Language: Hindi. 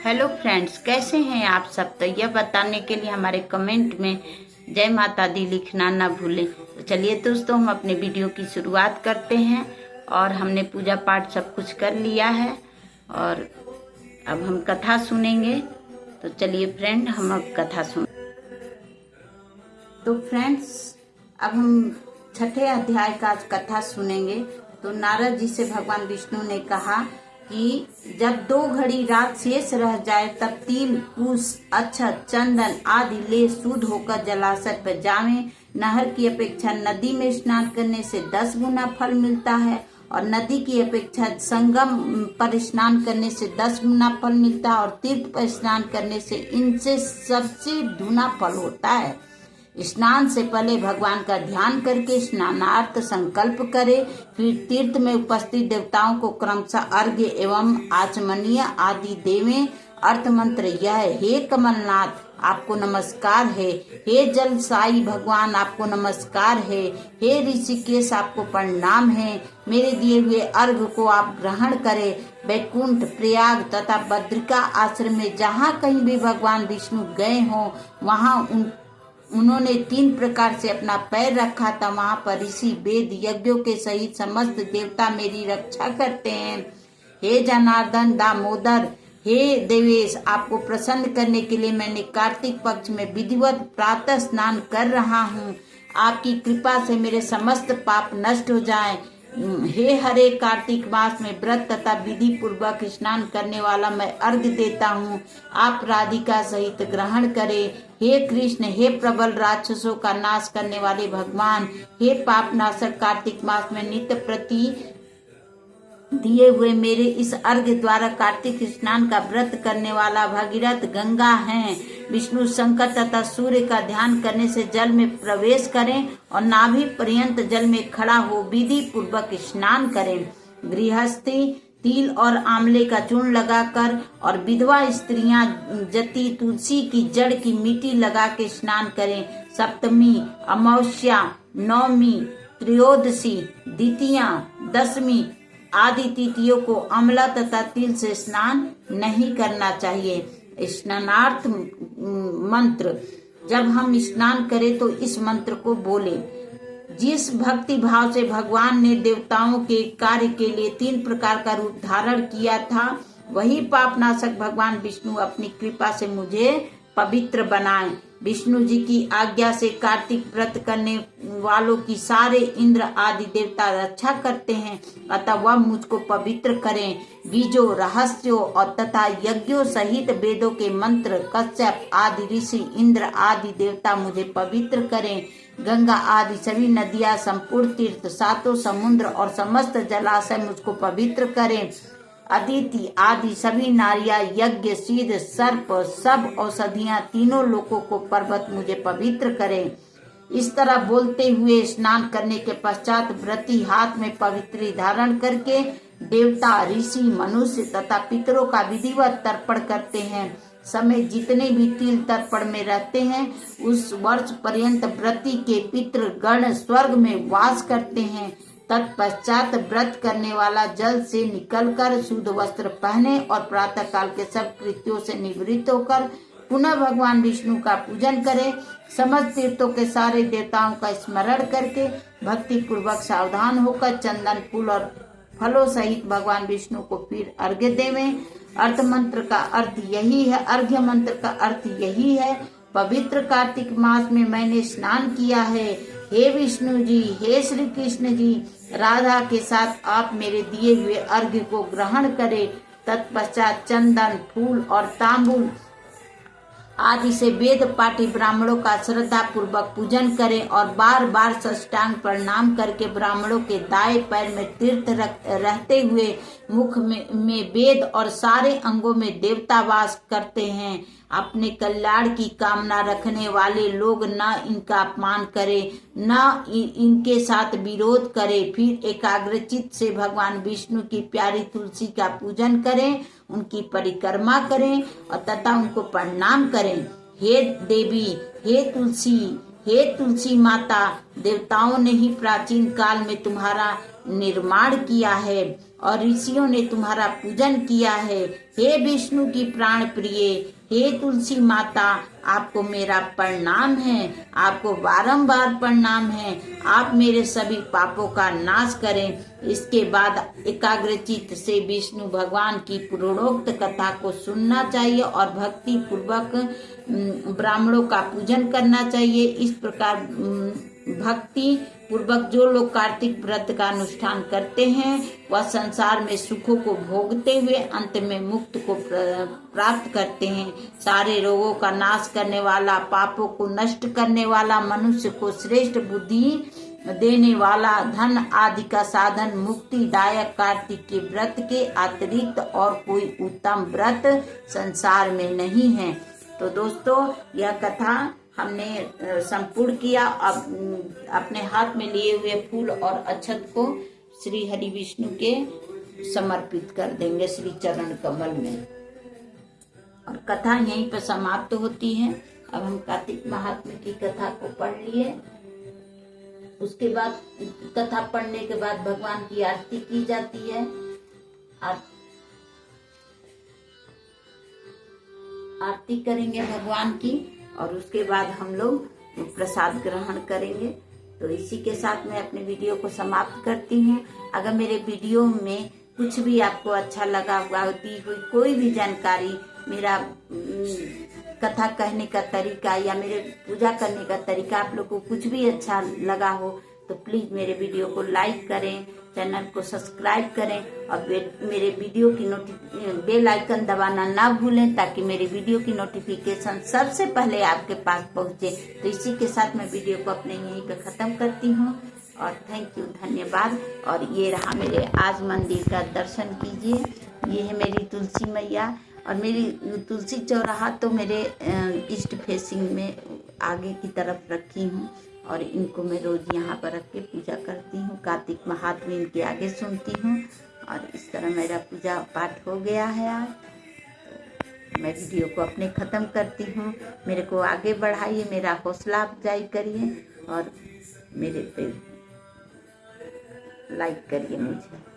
हेलो फ्रेंड्स, कैसे हैं आप सब। तो यह बताने के लिए हमारे कमेंट में जय माता दी लिखना ना भूलें। तो चलिए दोस्तों, हम अपने वीडियो की शुरुआत करते हैं। और हमने पूजा पाठ सब कुछ कर लिया है और अब हम कथा सुनेंगे। तो चलिए फ्रेंड, हम अब कथा सुन। तो फ्रेंड्स, अब हम छठे अध्याय का आज कथा सुनेंगे। तो नारद जी से भगवान विष्णु ने कहा कि जब 2 घड़ी रात शेष रह जाए तब तिल, कुश, अक्षत, चंदन आदि ले शुद्ध होकर जलाशय पर जावें। नहर की अपेक्षा नदी में स्नान करने से 10 गुना फल मिलता है और नदी की अपेक्षा संगम पर स्नान करने से 10 गुना फल मिलता है और तीर्थ पर स्नान करने से इनसे सबसे गुना फल होता है। स्नान से पहले भगवान का ध्यान करके स्नानार्थ संकल्प करे, फिर तीर्थ में उपस्थित देवताओं को क्रमशः अर्घ्य एवं आचमनीय आदि देवें। अर्थ मंत्र यह है: हे कमलनाथ आपको नमस्कार है, हे जल साई भगवान आपको नमस्कार है, हे ऋषिकेश आपको प्रणाम है। मेरे दिए हुए अर्घ को आप ग्रहण करें। वैकुंठ, प्रयाग तथा बद्रिका आश्रम में जहाँ कहीं भी भगवान विष्णु गए हों वहाँ उन्होंने 3 प्रकार से अपना पैर रखा था। वहां पर ऋषि, वेद, यज्ञों के सहित समस्त देवता मेरी रक्षा करते हैं। हे जनार्दन, दामोदर, हे देवेश, आपको प्रसन्न करने के लिए मैंने कार्तिक पक्ष में विधिवत प्रातः स्नान कर रहा हूँ। आपकी कृपा से मेरे समस्त पाप नष्ट हो जाएं। हे हरे, कार्तिक मास में व्रत तथा विधि पूर्वक स्नान करने वाला मैं अर्घ्य देता हूँ, आप राधिका सहित ग्रहण करें। हे कृष्ण, हे प्रबल राक्षसों का नाश करने वाले भगवान, हे पाप नाशक, कार्तिक मास में नित्य प्रति दिए हुए मेरे इस अर्घ्य द्वारा कार्तिक स्नान का व्रत करने वाला भगीरथ गंगा हैं। विष्णु, शंकर तथा सूर्य का ध्यान करने से जल में प्रवेश करें और नाभि पर्यंत जल में खड़ा हो विधि पूर्वक स्नान करें। गृहस्थी तिल और आंवले का चूर्ण लगाकर और विधवा स्त्रियां जति तुलसी की जड़ की मिट्टी लगा के स्नान करें। सप्तमी, अमावस्या, नवमी, त्रयोदशी, द्वितीया, दशमी आदि तिथियों को अमला तथा तिल से स्नान नहीं करना चाहिए। स्नानार्थ मंत्र: जब हम स्नान करें तो इस मंत्र को बोले। जिस भक्ति भाव से भगवान ने देवताओं के कार्य के लिए 3 प्रकार का रूप धारण किया था, वही पापनाशक भगवान विष्णु अपनी कृपा से मुझे पवित्र बनाए। विष्णु जी की आज्ञा से कार्तिक व्रत करने वालों की सारे इंद्र आदि देवता रक्षा करते हैं, अतः वह मुझको पवित्र करें। बीजों, रहस्यों और तथा यज्ञों सहित वेदों के मंत्र, कश्यप आदि ऋषि, इंद्र आदि देवता मुझे पवित्र करें। गंगा आदि सभी नदियां, संपूर्ण तीर्थ, 7 समुद्र और समस्त जलाशय मुझको पवित्र करें। अदिति आदि सभी नारियां, यज्ञ, सिद्ध, सर्प, सब औषधियां, तीनों लोकों को पर्वत मुझे पवित्र करें। इस तरह बोलते हुए स्नान करने के पश्चात व्रती हाथ में पवित्री धारण करके देवता, ऋषि, मनुष्य तथा पितरों का विधिवत तर्पण करते हैं। समय जितने भी तिल तर्पण में रहते हैं उस वर्ष पर्यंत व्रती के पितृ गण स्वर्ग में वास करते हैं। तत्पश्चात व्रत करने वाला जल से निकलकर शुद्ध वस्त्र पहने और प्रातः काल के सब कृत्यों से निवृत्त होकर पुनः भगवान विष्णु का पूजन करें। समस्त तीर्थों के सारे देवताओं का स्मरण करके भक्ति पूर्वक सावधान होकर चंदन, फूल और फलों सहित भगवान विष्णु को फिर अर्घ्य देवें। अर्थ मंत्र का अर्थ यही है अर्घ्य मंत्र का अर्थ यही है: पवित्र कार्तिक मास में मैंने स्नान किया है। हे विष्णु जी, हे श्री कृष्ण जी, राधा के साथ आप मेरे दिए हुए अर्घ्य को ग्रहण करें। तत्पश्चात चंदन, फूल और तांबूल आदि से वेद पाठी ब्राह्मणों का श्रद्धा पूर्वक पूजन करें और बार बार साष्टांग प्रणाम करके ब्राह्मणों के दाएं पैर में तीर्थ रहते हुए मुख में वेद और सारे अंगों में देवता वास करते हैं। अपने कल्याण की कामना रखने वाले लोग न इनका अपमान करें, न इनके साथ विरोध करें। फिर एकाग्रचित्त से भगवान विष्णु की प्यारी तुलसी का पूजन करें, उनकी परिक्रमा करें और तथा उनको प्रणाम करें। हे देवी, हे तुलसी माता, देवताओं ने ही प्राचीन काल में तुम्हारा निर्माण किया है और ऋषियों ने तुम्हारा पूजन किया है। हे विष्णु की प्राण प्रिय, हे तुलसी माता, आपको मेरा प्रणाम है, आपको बारंबार प्रणाम है। आप मेरे सभी पापों का नाश करें। इसके बाद एकाग्रचित्त से विष्णु भगवान की पूर्वोक्त कथा को सुनना चाहिए और भक्ति पूर्वक ब्राह्मणों का पूजन करना चाहिए। इस प्रकार भक्ति पूर्वक जो लोग कार्तिक व्रत का अनुष्ठान करते हैं वह संसार में सुखों को भोगते हुए अंत में मुक्त को प्राप्त करते हैं। सारे रोगों का नाश करने वाला, पापों को नष्ट करने वाला, मनुष्य को श्रेष्ठ बुद्धि देने वाला, धन आदि का साधन, मुक्तिदायक कार्तिक के व्रत के अतिरिक्त और कोई उत्तम व्रत संसार में नहीं है। तो दोस्तों, यह कथा हमने संपूर्ण किया। अब अपने हाथ में लिए हुए फूल और अक्षत को श्री हरि विष्णु के समर्पित कर देंगे श्री चरण कमल में, और कथा यहीं पर समाप्त होती है। अब हम कार्तिक महात्म्य की कथा को पढ़ लिए। उसके बाद कथा पढ़ने के बाद भगवान की आरती की जाती है। आरती करेंगे भगवान की और उसके बाद हम लोग प्रसाद ग्रहण करेंगे। तो इसी के साथ मैं अपने वीडियो को समाप्त करती हूँ। अगर मेरे वीडियो में कुछ भी आपको अच्छा लगा हुआ, दी हुई कोई भी जानकारी, मेरा कथा कहने का तरीका या मेरे पूजा करने का तरीका आप लोग को कुछ भी अच्छा लगा हो तो प्लीज मेरे वीडियो को लाइक करें, चैनल को सब्सक्राइब करें और मेरे वीडियो की बेल आइकन दबाना ना भूलें ताकि मेरे वीडियो की नोटिफिकेशन सबसे पहले आपके पास पहुंचे। तो इसी के साथ मैं वीडियो को अपने यहीं पे खत्म करती हूँ और थैंक यू, धन्यवाद। और ये रहा मेरे आज मंदिर का दर्शन कीजिए। ये है मेरी तुलसी मैया और मेरी तुलसी चौराहा तो मेरे ईस्ट फेसिंग में आगे की तरफ रखी हूँ और इनको मैं रोज यहाँ पर रख के पूजा करती हूँ। कार्तिक महात्म्य इनके आगे सुनती हूँ और इस तरह मेरा पूजा पाठ हो गया है। आज मैं वीडियो को अपने ख़त्म करती हूँ। मेरे को आगे बढ़ाइए, मेरा हौसला अफजाई करिए और मेरे पे लाइक करिए मुझे।